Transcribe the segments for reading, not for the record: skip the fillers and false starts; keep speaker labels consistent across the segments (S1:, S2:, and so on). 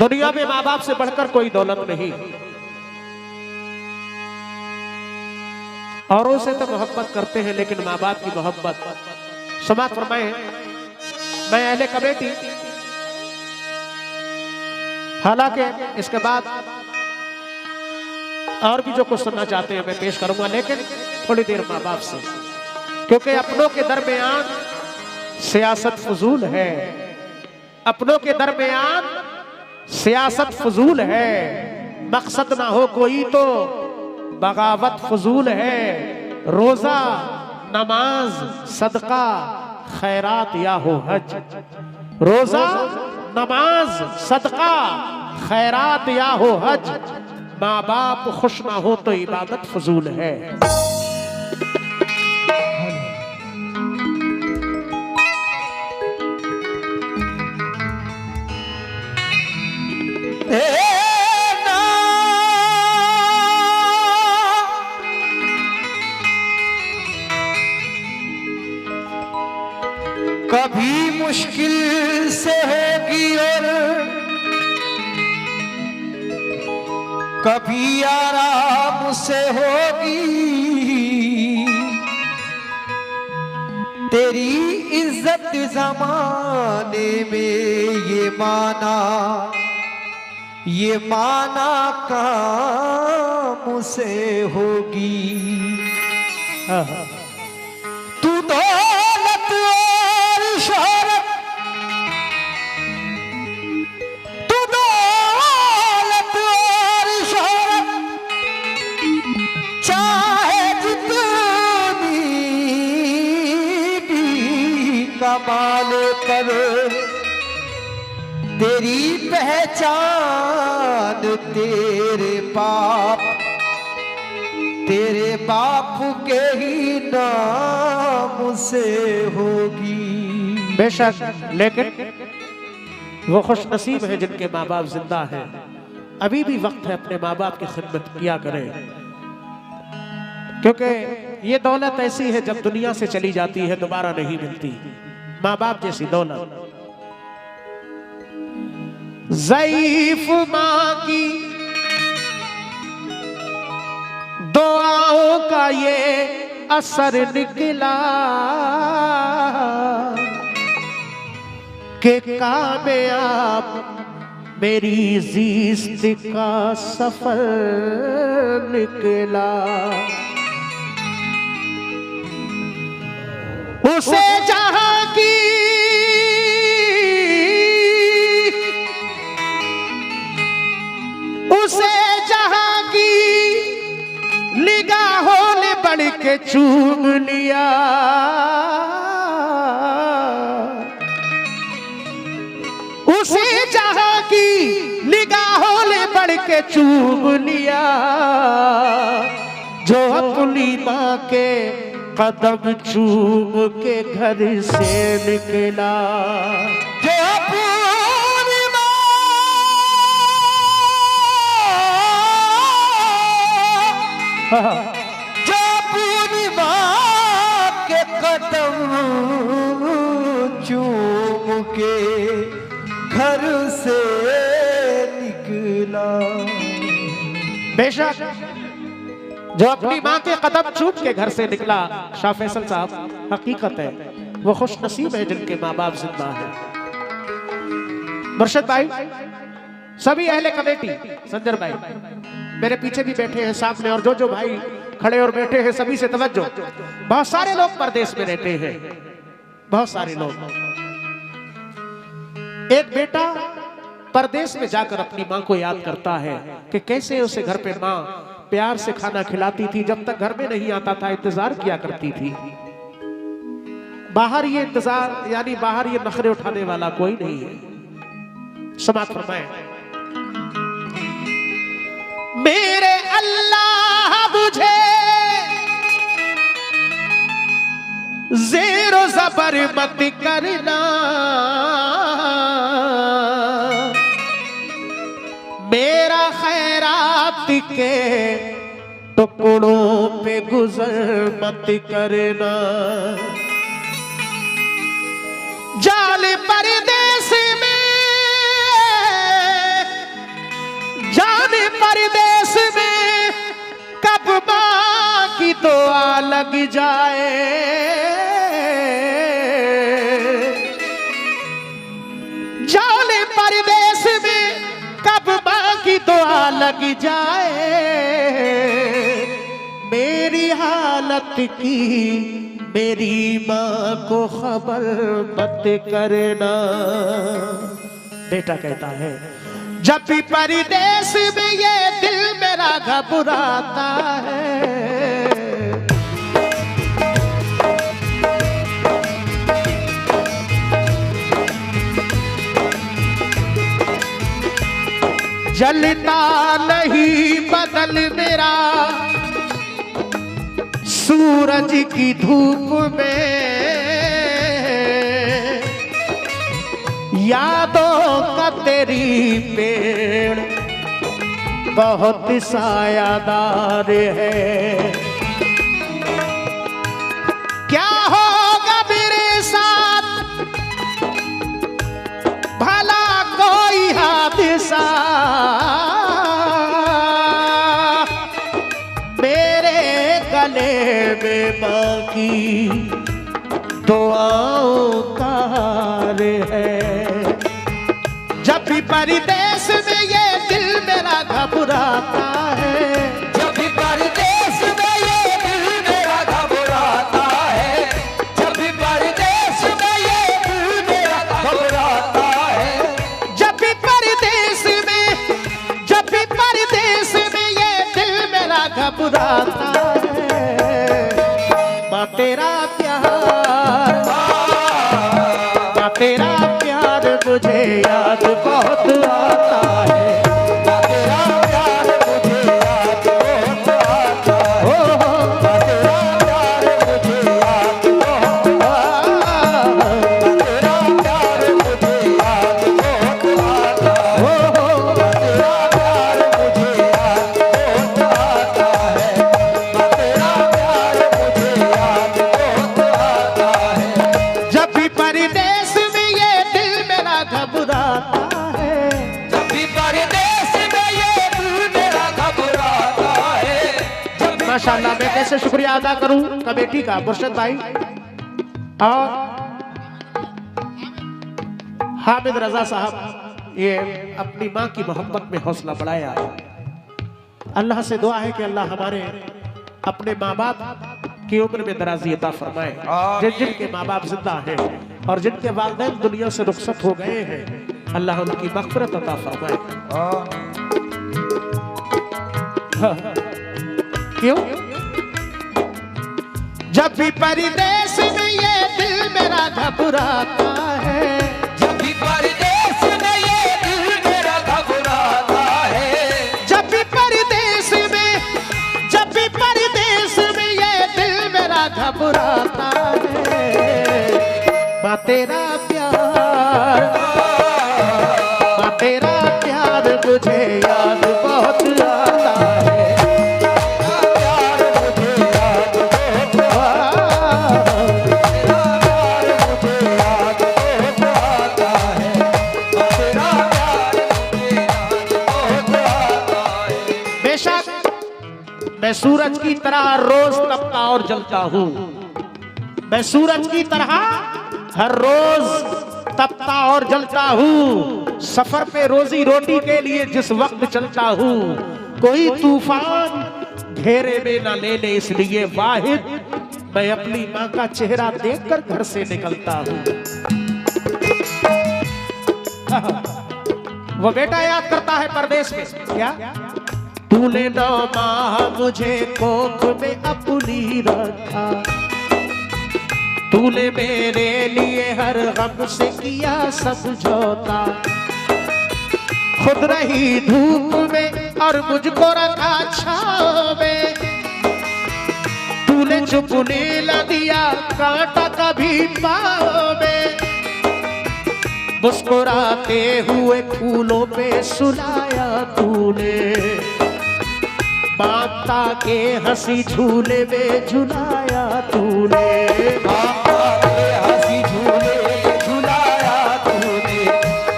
S1: दुनिया में माँ बाप से बढ़कर कोई दौलत नहीं। औरों से तो मोहब्बत करते हैं लेकिन माँ बाप की मोहब्बत। समाज फरमाए, मैं अहले कमेटी, हालांकि इसके बाद और भी जो कुछ सुनना चाहते हैं मैं पेश करूंगा, लेकिन थोड़ी देर माँ बाप से, क्योंकि अपनों के दरमियान सियासत फजूल है। अपनों के दरमियान सियासत फजूल है। मकसद ना हो कोई तो बगावत फजूल है। रोजा, नमाज, सदका, खैरात या हो हज। रोजा, नमाज, सदका, खैरात या हो हज। माँ बाप खुश ना हो तो इबादत फजूल है।
S2: कभी मुश्किल से होगी और कभी आराम से होगी। तेरी इज्जत जमाने में ये माना काम से होगी। तू दौलत और शोहरत, तू दौलत और शोहरत चाहे जितनी भी कमाल कर, तेरी पहचान तेरे बाप के ही नाम से होगी।
S1: बेशक, लेकिन वो खुश नसीब है जिनके माँ बाप जिंदा हैं। अभी भी वक्त है अपने माँ बाप की खिदमत किया करें, क्योंकि ये दौलत ऐसी है जब दुनिया से चली जाती है दोबारा नहीं मिलती। माँ बाप जैसी दौलत। ज़ईफ माँ की दुआओं का ये असर निकला कि कामयाब मेरी ज़िस्त का सफर निकला। उसे जहां की निगाहों ने बढ़ के चूम लिया। उसे जहां की निगाहों ने बढ़ के चूम लिया, जो अपनी माँ के कदम चूम के घर से निकला।
S2: जो अपनी माँ के कदम चूम के घर से निकला।
S1: बेशक, जो अपनी माँ के कदम चूम के घर से निकला, शाह फैसल साहब, हकीकत है वो खुश नसीब है जिनके माँ बाप जिंदा हैं। मुर्शद भाई, सभी अहले कमेटी, संजर भाई मेरे पीछे भी बैठे हैं सामने, और जो भाई खड़े और बैठे हैं सभी से तवज्जो। बहुत सारे लोग परदेश में रहते हैं, बहुत सारे लोग। एक बेटा परदेश में जाकर अपनी माँ को याद करता है कि कैसे उसे घर पे माँ प्यार से खाना खिलाती थी, जब तक घर में नहीं आता था इंतजार किया करती थी। बाहर ये इंतजार यानी बाहर ये नखरे उठाने वाला कोई नहीं है। समाप्त फरमाए, मेरे अल्लाह मुझे ज़ेरो ज़बर मत करना, मेरा खैरात के टुकड़ों पे गुजर मत करना। जाल परदेस में परदेश में कब माँ की दुआ लग जाए, जाने परदेश में कब माँ की दुआ लग जाए, मेरी हालत की मेरी माँ को खबर मत करना। बेटा कहता है जब भी परदेश में ये दिल मेरा घबराता है, जलता नहीं बदल मेरा सूरज की धूप में, यादों का तेरी पेड़ बहुत सायादार है। क्या होगा मेरे साथ भला कोई हादसा, मेरे गले में माँ की दुआओं का हार है। जब भी परदेश में ये दिल मेरा घबराता है,
S2: जब भी परदेश में ये दिल मेरा घबराता है, जब भी परदेश में ये दिल मेरा घबराता है,
S1: जब भी परदेश में, जब भी परदेश में ये दिल मेरा घबराता है, माँ तेरा प्यार, माँ तेरा प्यार मुझे याद बहुत आता है,
S2: तेरा प्यार मुझे याद बहुत आता है, तेरा प्यार मुझे याद बहुत आता है, तेरा प्यार मुझे याद बहुत आता है, तेरा प्यार मुझे याद बहुत आता है, तेरा प्यार मुझे याद बहुत आता है।
S1: जब भी परदेश में ये दिल मेरा घबराता है,
S2: जब भी परदेश में ये दिल मेरा घबराता है, जब भी
S1: माशाल्लाह मैं कैसे शुक्रिया अदा करूं कमेटी का, मुर्शिद भाई और हामिद रजा साहब, ये अपनी माँ की मोहब्बत में हौसला बढ़ाया। अल्लाह से दुआ है कि अल्लाह हमारे अपने माँ बाप की उम्र में दराजी अता फरमाए, जिनके माँ बाप जिंदा हैं और जिनके वालिदैन दुनिया से रुखसत हो गए हैं, अल्लाह उनकी मग़फ़िरत अता फरमाए। हाँ। क्यों? जब भी परदेश में ये दिल मेरा घबराता है,
S2: जब भी परदेश में ये दिल मेरा घबराता है,
S1: जब भी परदेश में, जब भी परदेश में ये दिल मेरा घबराता है, माँ तेरा प्यार, माँ तेरा प्यार मुझे याद बहुत आता है,
S2: प्यार मुझे याद बहुत आता है, तेरा प्यार मुझे याद बहुत आता है।
S1: बेशक मैं सूरज की तरह रोज तपता और जलता हूँ, मैं सूरज की तरह हर रोज तपता और जलता हूँ, सफर पे रोजी रोटी के लिए जिस वक्त चलता हूँ, कोई तूफान घेरे में न ले ले, इसलिए वाहिद मैं अपनी माँ का चेहरा देखकर घर से निकलता हूँ। वो बेटा याद करता है परदेश में, क्या तूने 9 माह मुझे कोख में अपनी रखा, तूने मेरे लिए हर गम से किया समझौता, खुद रही धूप में और मुझको रखा छाँव में, तूने चुपने न दिया कांटा कभी पाँव में, मुस्कुराते हुए फूलों पे सुलाया तूने, माता के हंसी झूले में झुलाया तूने,
S2: माता के हंसी झूले में झुलाया तूने,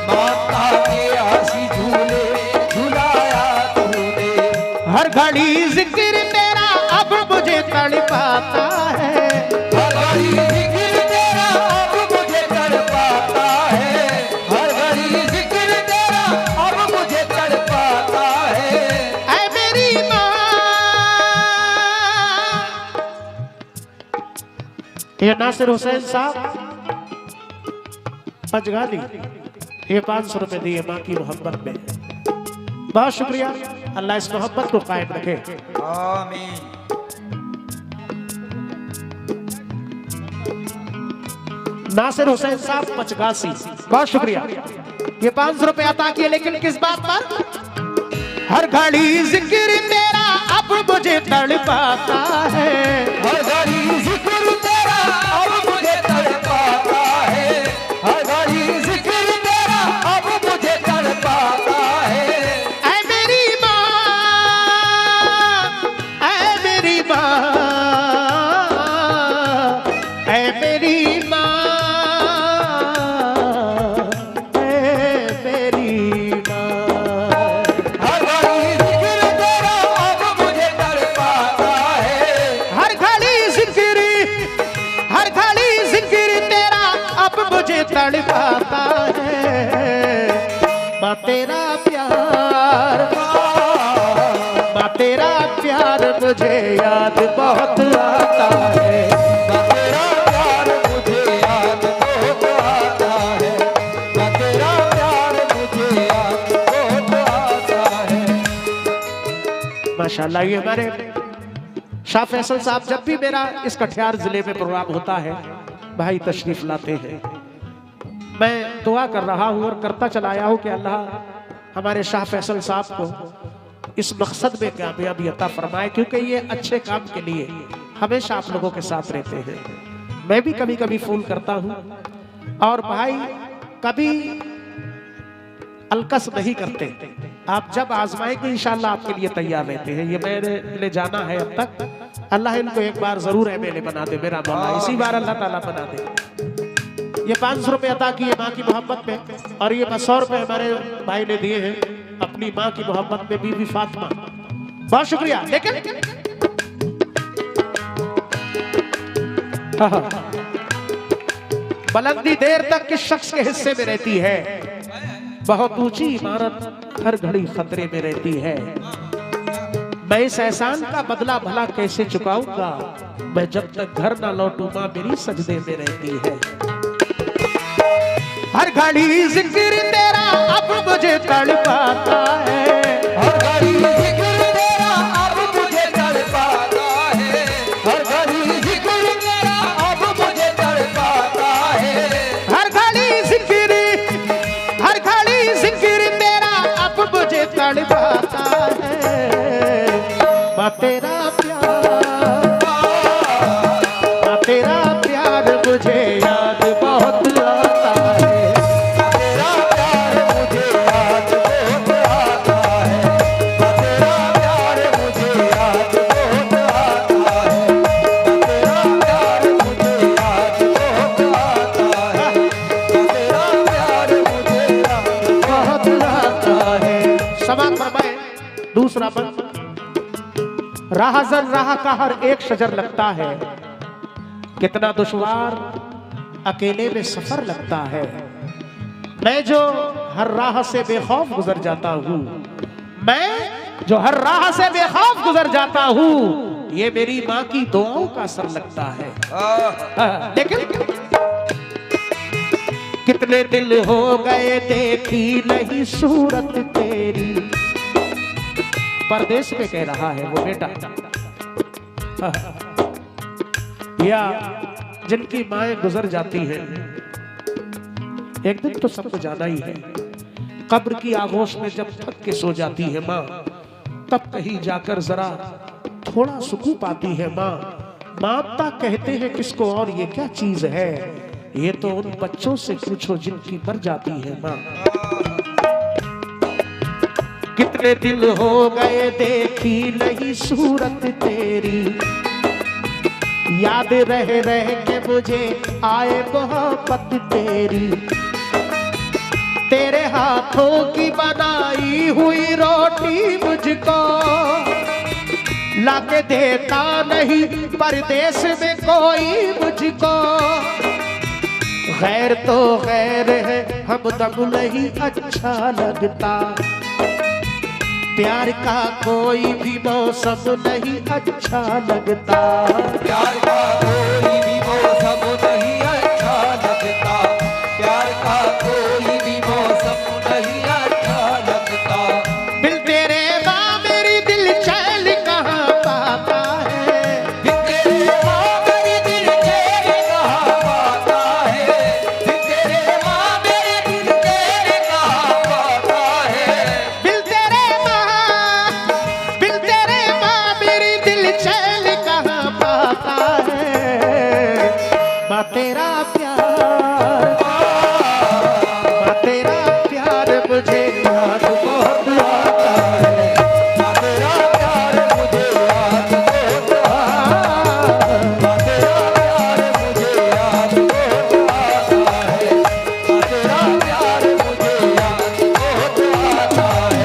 S2: माता के हंसी झूले में झुलाया तूने,
S1: हर घड़ी जिक्र तेरा अब मुझे तड़पाता है,
S2: हर घड़ी जिक्र तेरा अब मुझे तड़पाता है, हर घड़ी जिक्र तेरा अब मुझे तड़पाता है।
S1: ऐ मेरी माँ, ये नासिर हुसैन साहब पंचगाली, ये 500 रुपए दिए माँ की मोहब्बत में। बहुत शुक्रिया, अल्लाह इस मोहब्बत को कायम रखे।
S2: आमीन।
S1: नासिर हुसैन साहब पचगासी, बहुत शुक्रिया। ये 500 रुपए अता किए, लेकिन किस बात पर? हर घड़ी जिक्र तेरा अब मुझे तड़पाता है,
S2: हर घड़ी जिक्र तेरा अब मुझे तड़पाता है, हर घड़ी जिक्र तेरा अब मुझे तड़पाता है।
S1: ऐ मेरी माँ, ऐ मेरी माँ, ऐ मेरी माँ, ऐ मेरी माँ।
S2: हर घड़ी जिक्र तेरा अब मुझे तड़पाता है,
S1: हर घड़ी जिक्र, हर घड़ी जिक्र तेरा अब मुझे तड़पाता है। माँ तेरा प्यार, माँ तेरा प्यार मुझे याद बहुत आता है।
S2: तेरा प्यार मुझे याद बहुत आता है, तेरा प्यार मुझे याद बहुत आता है।
S1: माशाल्लाह, ये हमारे शाह फैसल साहब, जब भी मेरा इस कटिहार जिले में प्रोग्राम होता है भाई तशरीफ लाते हैं। मैं दुआ कर रहा हूँ और करता चला आया हूँ कि अल्लाह हमारे शाह फैसल साहब को इस मकसद में कामयाबी अता फरमाए, क्योंकि ये अच्छे काम के लिए हमेशा आप लोगों के साथ रहते हैं। मैं भी कभी कभी फोन करता हूँ और भाई कभी अलकस नहीं करते। आप जब आजमाएंगे इंशाल्लाह आपके लिए तैयार रहते हैं। ये मेरे लिए जाना है अब तक। अल्लाह इनको एक बार जरूर एमएलए बना दे मेरा मौला, इसी बार अल्लाह ताला बना दे। ये 500 रुपए अता किए माँ की मोहब्बत में, और ये 100 रुपए हमारे भाई ने दिए हैं अपनी माँ की मोहब्बत में, बीबी फातिमा। बहुत शुक्रिया। लेकिन बुलंदी देर तक किस शख्स के हिस्से में रहती है, बहुत ऊंची इमारत हर घड़ी खतरे में रहती है। मैं इस एहसान का बदला भला कैसे चुकाऊंगा, मैं जब तक घर ना लौटूं मां मेरी सजदे में रहती है। हर घड़ी जिक्र तेरा अब मुझे तड़पाता है,
S2: हर घड़ी जिक्र तेरा अब मुझे तड़पाता है, हर घड़ी जिक्र तेरा अब मुझे तड़पाता है।
S1: हर घड़ी जिक्र, हर घड़ी जिक्र तेरा अब मुझे तड़पाता है। माँ तेरा प्यार, माँ तेरा प्यार मुझे याद बहुत आता है।
S2: तेरा प्यार मुझे याद बहुत आता है, तेरा प्यार मुझे याद बहुत आता है, तेरा प्यार मुझे याद बहुत आता है, तेरा प्यार मुझे याद
S1: बहुत आता है। समाप्त फरमाए। दूसरा बंद, राह जर राह का हर एक शजर लगता है, कितना दुश्वार अकेले में सफर लगता है। मैं जो हर राह से बेखौफ गुजर जाता हूँ, मैं जो हर राह से बेखौफ गुजर जाता हूँ, ये मेरी माँ की दुआओं का असर लगता है। लेकिन कितने दिल हो गए देखी नहीं सूरत तेरी, परदेश में कह रहा है वो बेटा। या जिनकी माएं गुजर जाती हैं, एक दिन तो सबको जाना ही है। कब्र की आगोश में जब थक के सो जाती है माँ, तब कहीं जाकर जरा थोड़ा सुकून पाती है माँ। माता कहते हैं किसको और ये क्या चीज है, ये तो उन बच्चों से पूछो जिनकी मर जाती है माँ। कितने दिल हो गए देखी नहीं सूरत तेरी, याद रह रह के मुझे आए मोहब्बत तेरी। तेरे हाथों की बनाई हुई रोटी मुझको लाके देता नहीं परदेश में कोई मुझको। गैर तो गैर है हमदम नहीं अच्छा लगता। प्यार का कोई भी मौसम नहीं अच्छा लगता।
S2: प्यार का कोई भी मौसम नहीं अच्छा लगता। प्यार का कोई भी मौसम नहीं अच्छा लगता।
S1: दिल तेरे माँ मेरी दिल चैन कहाँ पाता है।
S2: दिल तेरे माँ मेरी दिल चैन कहाँ पाता है। दिल तेरे माँ मेरी दिल चैन कहाँ पाता है।
S1: दिल तेरे माँ मेरी दिल चैन कहाँ पाता है। माँ तेरा प्यार, माँ तेरा प्यार मुझे याद बहुत आता है।
S2: माँ तेरा प्यार मुझे याद बहुत आता है। माँ तेरा प्यार मुझे याद बहुत आता है। माँ तेरा प्यार मुझे याद बहुत आता है।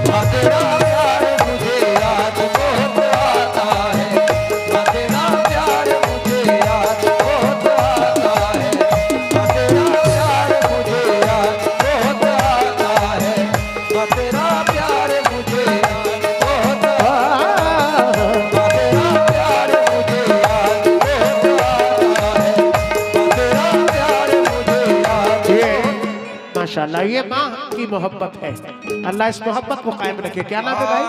S2: माँ तेरा प्यार मुझे याद बहुत आता है। माँ तेरा प्यार मुझे याद बहुत आता है। माँ तेरा प्यार मुझे याद बहुत आता है। माँ तेरा प्यार मुझे याद बहुत आता है। माँ तेरा प्यार मुझे याद बहुत आता है। माँ तेरा प्यार मुझे याद।
S1: ये माशाल्लाह ये माँ की मोहब्बत है। अल्लाह इस मोहब्बत को कायम रखे। क्या नाम है भाई?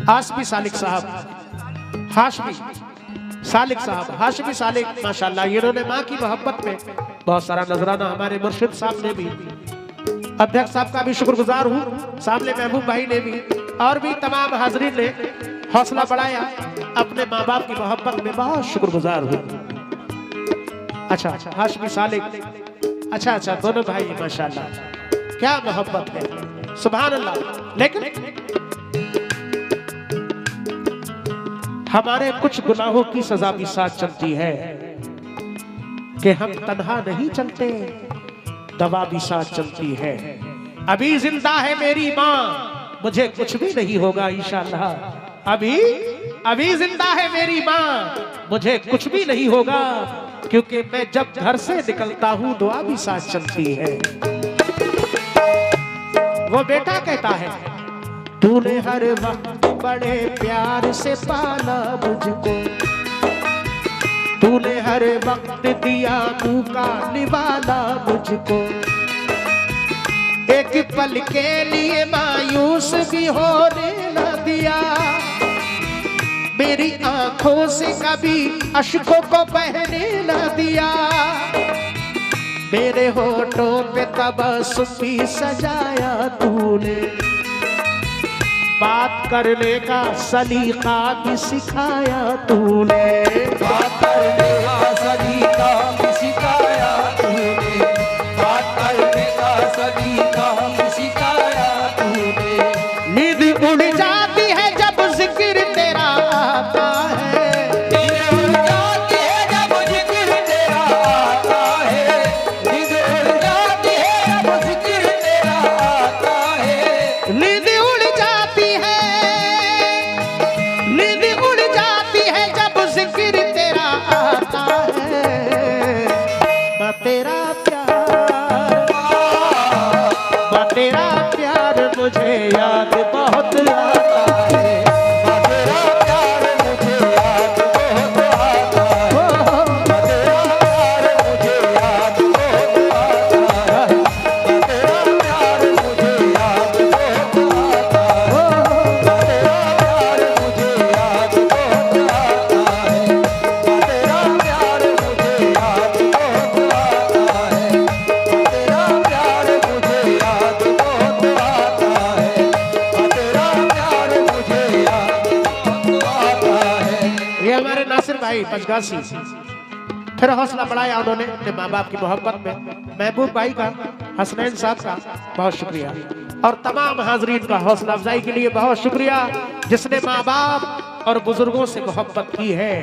S1: हाशमी सालिक साहब, हाशमी सालिक साहब, हाशमी सालिक माशाल्लाह इन्होंने माँ की मोहब्बत में बहुत सारा नजराना हमारे मुर्शिद साहब ने भी, अध्यक्ष साहब का भी शुक्रगुजार हूँ, सामने महबूब भाई ने भी और भी तमाम हाजरीन ने हौसला बढ़ाया। अपने माँ बाप की मोहब्बत में बहुत शुक्रगुजार हूँ। अच्छा अच्छा हाशमी सालिक, अच्छा अच्छा दोनों भाई माशाल्लाह क्या मोहब्बत है, सुभान अल्लाह। लेकिन हमारे कुछ गुनाहों की सजा भी साथ चलती है कि हम तन्हा नहीं चलते, दवा भी साथ चलती है। अभी जिंदा है मेरी माँ, मुझे कुछ भी नहीं होगा इंशाअल्लाह। अभी जिंदा है मेरी माँ, मुझे कुछ भी नहीं होगा, क्योंकि मैं जब घर से निकलता हूँ दुआ भी साथ चलती है। वो बेटा कहता है तूने हर वक्त बड़े प्यार से पाला मुझको, तूने हर वक्त दिया मुँह का निवाला मुझको। एक पल के लिए मायूस भी होने न दिया, मेरी आंखों से कभी अश्कों को बहने न दिया। मेरे होठों पे तबस्सुम भी सजाया तूने, बात करने का सलीका भी सिखाया तूने।
S2: बात करने का सलीका भी सिखाया तूने। बात करने का सलीका भी सिखाया तूने।
S1: नींद उड़ जाती है जब जिक्र तेरा आता है,
S2: नींद उड़ जाती है जब जिक्र तेरा आता है। नींद उड़ जाती है जब जिक्र तेरा आता है।
S1: नींद उड़ जाती है, नींद उड़ जाती है जब जिक्र तेरा आता है। माँ तेरा प्यार, माँ तेरा प्यार मुझे याद बहुत आता है।
S2: माँ तेरा प्यार मुझे याद बहुत आता है। माँ तेरा प्यार मुझे याद बहुत आता है। माँ तेरा प्यार मुझे याद बहुत आता है। माँ तेरा प्यार मुझे याद बहुत आता है। माँ तेरा प्यार मुझे याद बहुत आता है। माँ तेरा प्यार मुझे याद बहुत आता है। माँ तेरा प्यार मुझे याद बहुत आता है।
S1: ये हमारे नासिर भाई पंचगासी फिर हौसला बढ़ाया उन्होंने अपने माँ बाप की मोहब्बत में। महबूब भाई का, हसनैन साहब का बहुत शुक्रिया और तमाम हाजरीन का हौसला अफजाई के लिए बहुत शुक्रिया। जिसने माँ बाप और बुजुर्गों से मोहब्बत की है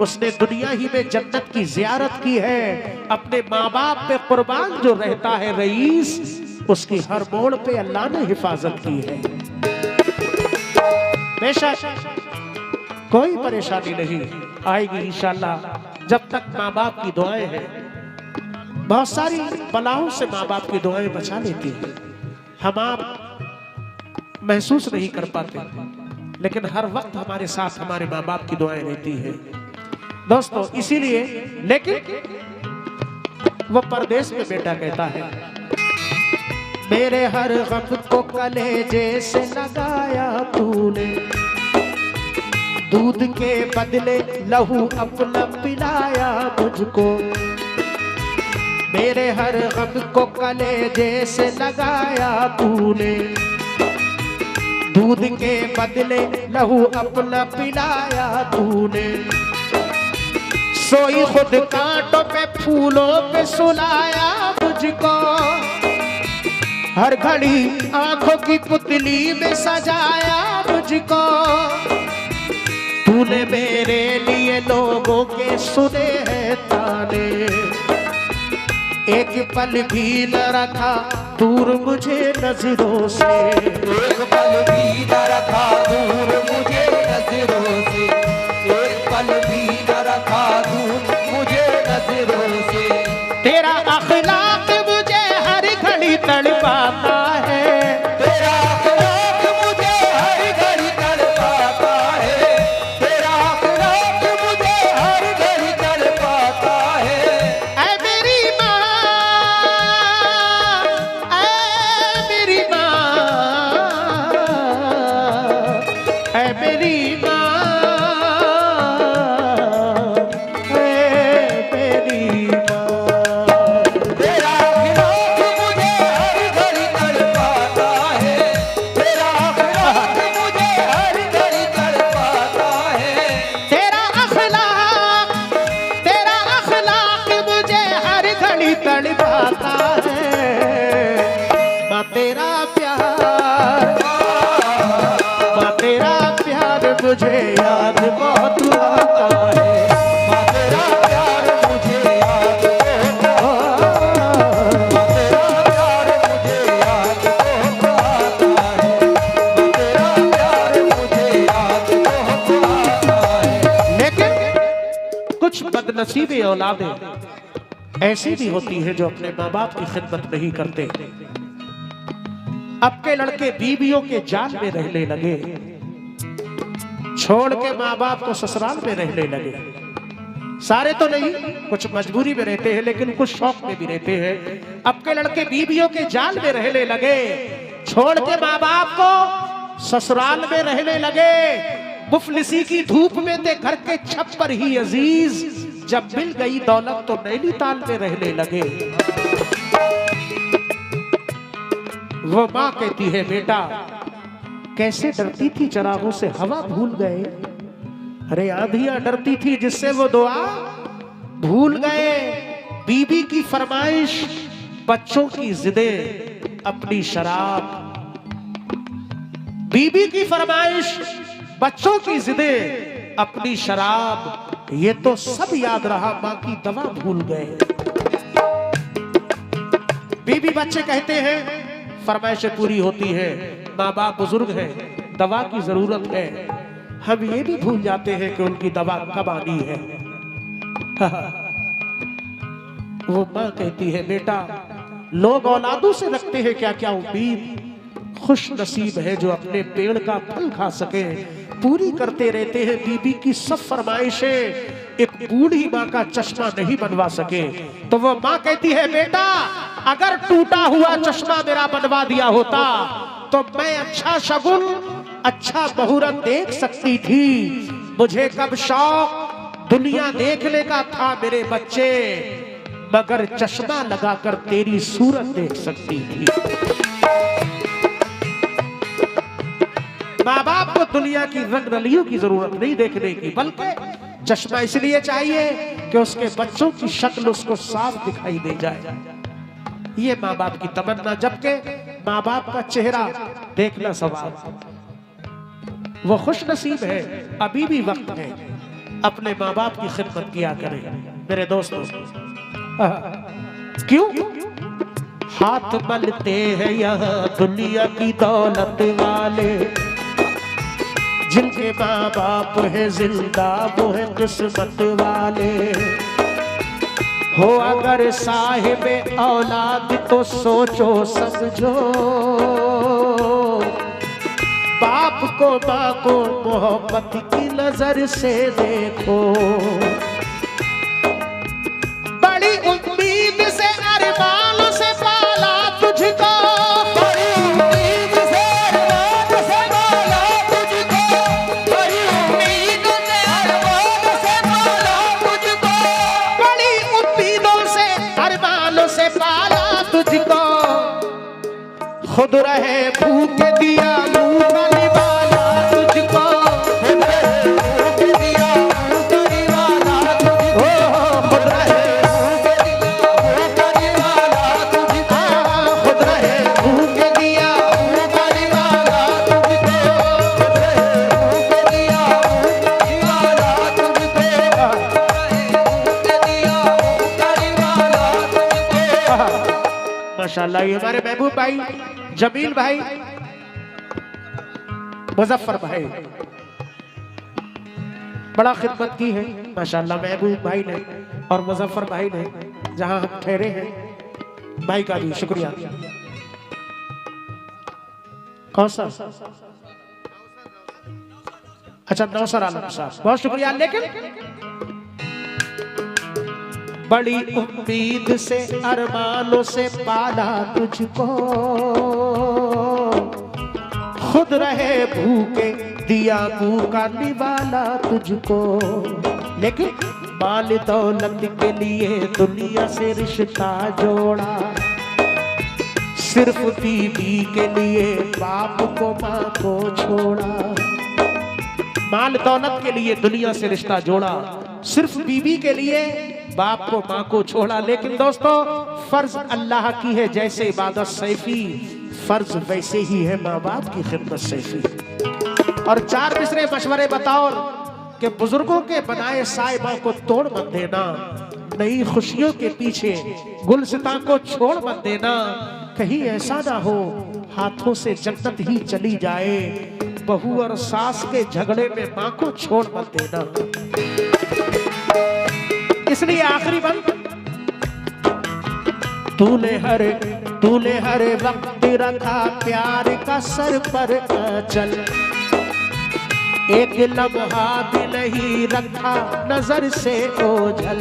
S1: उसने दुनिया ही में जन्नत की जियारत की है। अपने माँ बाप पे कुर्बान जो रहता है रईस, उसकी हर मोड़ पे अल्लाह ने हिफाजत की है। बेशक कोई परेशानी नहीं आएगी इंशाल्लाह जब तक माँ बाप की दुआएं हैं। बहुत सारी बलाओं से माँ बाप की दुआएं बचा लेती हैं। हम आप महसूस नहीं कर पाते, लेकिन हर वक्त हमारे साथ हमारे माँ बाप की दुआएं रहती हैं दोस्तों। इसीलिए लेकिन वो परदेश में बेटा कहता है, मेरे हर गम को कलेजे से लगाया तूने, दूध के बदले लहू अपना पिलाया मुझको। मेरे हर गम को कलेजे से लगाया तूने, दूध के बदले लहू अपना पिलाया तूने। सोई खुद कांटों पे फूलों पे सुलाया मुझको, हर घड़ी आंखों की पुतली में सजाया मुझको। तूने मेरे लिए लोगों के सुने हैं ताने, एक पल भी न रखा दूर मुझे नजरों से।
S2: एक पल भी न रखा दूर मुझे नजरों से, एक पल भी न रखा दूर मुझे नजरों से।
S1: तेरा अखलाक मुझे हर घड़ी तड़पाता है,
S2: तेरा अखलाक मुझे हर घड़ी तड़पाता है, तेरा अखलाक मुझे हर घड़ी तड़पाता है।
S1: ऐ मेरी माँ, ऐ मेरी माँ, ऐ मेरी माँ, ऐ मेरी माँ।
S2: तेरा अखलाक मुझे हर घड़ी तड़पाता है, तेरा अखलाक मुझे हर घड़ी तड़पाता है।
S1: तेरा अखलाक मुझे हर घड़ी तड़पाता है। माँ तेरा प्यार, माँ तेरा प्यार मुझे याद बहुत आता है।
S2: माँ तेरा प्यार मुझे याद बहुत माँ तेरा प्यार मुझे याद बहुत आता है, माँ तेरा प्यार मुझे याद बहुत आता है।
S1: लेकिन कुछ बदनसीबी औलादें ऐसी भी होती है जो अपने माँ बाप की खिदमत नहीं करते। अब के लड़के बीवियों के जाल में रहने लगे, छोड़ के माँ बाप को ससुराल में रहने लगे। सारे तो नहीं, कुछ मजबूरी में रहते हैं, लेकिन कुछ शौक में भी रहते हैं। अब के लड़के बीवियों के जाल में रहने लगे, छोड़ के माँ बाप को ससुराल में रहने लगे। मुफलिसी की धूप में थे घर के छप्पर ही अजीज, जब मिल गई दौलत तो नैनीताल में रहने लगे। वो माँ कहती है, बेटा कैसे डरती थी चरागों से हवा भूल गए। अरे आंधियां डरती थी जिससे वो दुआ भूल गए। बीबी की फरमाइश, बच्चों की जिदें, अपनी शराब। बीबी की फरमाइश, बच्चों की जिदें, अपनी शराब। ये तो सब याद रहा, माँ की दवा भूल गए। बीबी बच्चे कहते हैं, फरमाइशें पूरी होती है, माँ बाप बुजुर्ग हैं, दवा की जरूरत है। हम ये भी भूल जाते हैं कि उनकी दवा कब आनी है। वो माँ कहती है, बेटा लोग औलादों से रखते हैं क्या क्या उम्मीद, खुश नसीब है जो अपने पेड़ का फल खा सके। पूरी करते रहते हैं बीबी की सब फरमाइशें, एक बूढ़ी माँ का चश्मा नहीं बनवा सके। तो वो माँ कहती है, बेटा अगर टूटा हुआ चश्मा मेरा बनवा दिया होता तो मैं अच्छा शगुन, अच्छा मुहूर्त देख सकती थी। मुझे कब शौक दुनिया देखने का था मेरे बच्चे, मगर चश्मा लगाकर तेरी सूरत देख सकती थी। माँ बाप को दुनिया की रंग रलियों की जरूरत नहीं देखने की, बल्कि चश्मा इसलिए चाहिए कि उसके बच्चों की शक्ल उसको साफ दिखाई दे जाए। ये माँ बाप की तमन्ना, जबकि माँ बाप का चेहरा देखना सवाल। वो खुश नसीब है, अभी भी वक्त है, अपने माँ बाप की खिदमत किया करें मेरे दोस्तों। क्यों हाथ मलते हैं यहाँ दुनिया की दौलत वाले, जिनके माँ बाप है जिंदा वो है किस्मत वाले। हो अगर साहिब औलाद तो सोचो समझो, बाप को माँ को मोहब्बत की नजर से देखो। बड़ी उम्मीद से अरमानों से पाला तुझको,
S2: बड़ी उम्मीद से अरमान से पाला तुझको, बड़ी उम्मीद से अरमान से पाला तुझको,
S1: बड़ी उम्मीदों से अरमानों से पाला तुझको। खुद रहे भूखे दिया मुंह का निवाला तुझको,
S2: खुद रहे भूख दिया भूख निवाला तुझको,
S1: खुद रहे
S2: भूख निवाला तुझको,
S1: खुद रहे भूखे दिया
S2: भूख निवाला तुझको, खुद रहे भूख दिया भूख निवाला तुझको, भूख दिया भूख निवाला तुझको।
S1: माशाल्लाह। ये हमारे महबूब भाई, जमील भाई, मुजफ्फर भाई बड़ा खिदमत की है माशाल्लाह। महबूब भाई ने और मुजफ्फर भाई ने जहां हम ठहरे हैं, भाई का भी शुक्रिया। कौन सा? अच्छा, नौसर आलम साहब, बहुत शुक्रिया। लेकिन बड़ी उम्मीद से अरमानों से पाला तुझको, खुद रहे भूखे दिया मुंह का निवाला तुझको। लेकिन माल दौलत के लिए दुनिया से रिश्ता जोड़ा, सिर्फ बीवी के लिए बाप को माँ को छोड़ा। माल दौलत के लिए दुनिया से रिश्ता जोड़ा, सिर्फ बीवी के लिए बाप को माँ को छोड़ा। लेकिन दोस्तों, फर्ज अल्लाह की है जैसे इबादत सैफी, फर्ज वैसे ही है माँ बाप की खिदमत सैफी। और चार मिसरे मशवरे बताओ कि बुजुर्गों के बनाए साहिबा को तोड़ मत देना, नई खुशियों के पीछे गुलसिता को छोड़ मत देना। कहीं ऐसा ना हो हाथों से जन्नत ही चली जाए, बहू और सास के झगड़े में माँ को छोड़ मत देना। इसलिए आखिरी बंद, तूने हर वक्त रखा प्यार का सर पर चल, एक लम्हा भी नहीं रखा नजर से ओझल।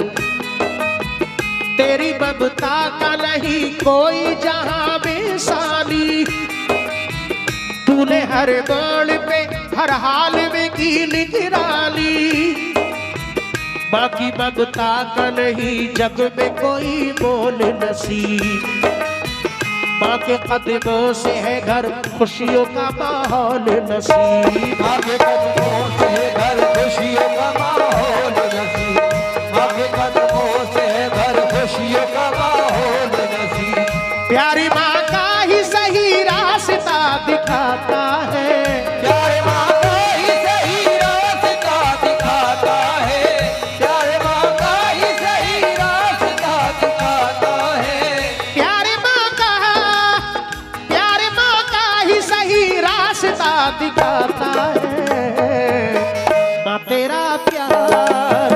S1: तेरी ममता का नहीं कोई जहां में सानी, तूने हर मोड़ पे हर हाल में की निगरानी। बाकी ममता का नहीं जग में कोई मोल नसीब, माँ के कदमों से है घर खुशियों का माहौल नसीब।
S2: माँ के कदमों से है घर खुशियों का माहौल नसीब, माँ के कदमों से है घर खुशियों का माहौल नसीब।
S1: प्यारी माँ का ही सही रास्ता दिखाता है,
S2: प्यारे माँ का ही सही रास्ता दिखाता है, प्यारे माँ का ही सही रास्ता दिखाता है।
S1: प्यारी माँ का ही सही रास्ता दिखाता है। माँ तेरा प्यार,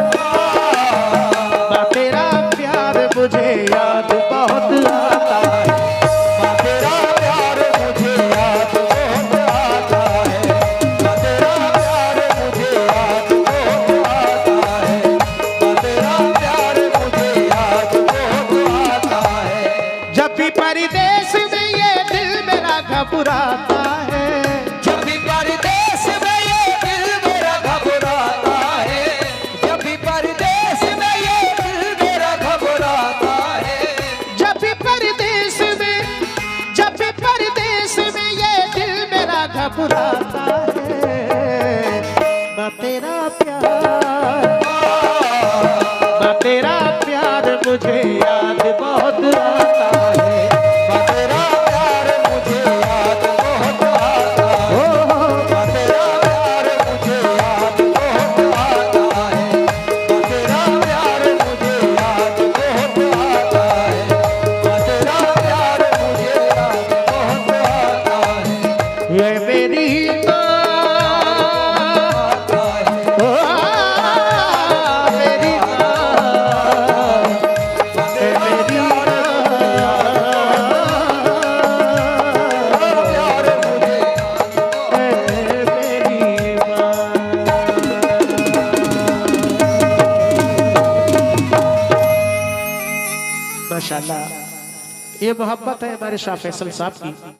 S1: माँ तेरा प्यार मुझे याद बहुत आता है।
S2: माँ तेरा प्यार मुझे याद बहुत आता है, माँ तेरा प्यार मुझे याद बहुत आता है, माँ तेरा प्यार मुझे याद बहुत आता है।
S1: जब भी परदेश में ये दिल मेरा घबराता है,
S2: जब भी परदेश में ये दिल मेरा घबराता है, जब भी परदेश में ये दिल मेरा घबराता है,
S1: जब भी परदेश में ये दिल मेरा घबराता है। माँ तेरा प्यार मुझे याद बहुत आता है।
S2: माँ तेरा प्यार मुझे याद बहुत आता है, माँ तेरा प्यार मुझे याद बहुत आता है, माँ तेरा प्यार मुझे याद बहुत आता है, माँ तेरा प्यार मुझे याद बहुत आता है।
S1: ये मेरी माँ माशाल्लाह। ये मोहब्बत है हमारे शाह फैसल साहब की।